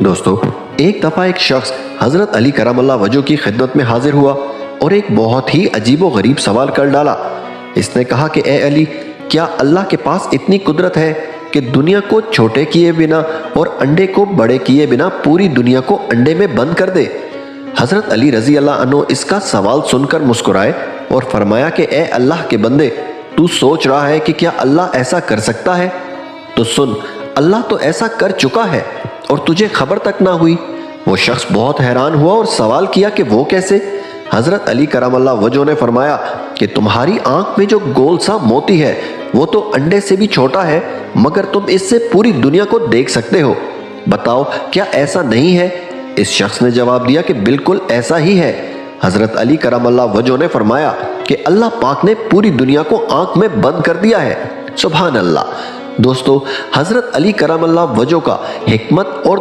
دوستو، ایک دفعہ ایک شخص حضرت علی کرم اللہ وجہ کی خدمت میں حاضر ہوا اور ایک بہت ہی عجیب و غریب سوال کر ڈالا۔ اس نے کہا کہ اے علی، کیا اللہ کے پاس اتنی قدرت ہے کہ دنیا کو چھوٹے کیے بنا اور انڈے کو بڑے کیے بنا پوری دنیا کو انڈے میں بند کر دے؟ حضرت علی رضی اللہ عنہ اس کا سوال سن کر مسکرائے اور فرمایا کہ اے اللہ کے بندے، تو سوچ رہا ہے کہ کیا اللہ ایسا کر سکتا ہے؟ تو سن، اللہ تو ایسا کر چکا ہے اور تجھے خبر تک نہ ہوئی۔ وہ شخص بہت حیران ہوا اور سوال کیا کہ وہ کیسے؟ حضرت علی کرم اللہ وجہ نے فرمایا کہ تمہاری آنکھ میں جو گول سا موتی ہے وہ تو انڈے سے بھی چھوٹا ہے، مگر تم اس سے پوری دنیا کو دیکھ سکتے ہو۔ بتاؤ کیا ایسا نہیں ہے؟ اس شخص نے جواب دیا کہ بالکل ایسا ہی ہے۔ حضرت علی کرم اللہ وجہ نے فرمایا کہ اللہ پاک نے پوری دنیا کو آنکھ میں بند کر دیا ہے۔ سبحان اللہ۔ دوستو، حضرت علی کرم اللہ وجہ کا حکمت اور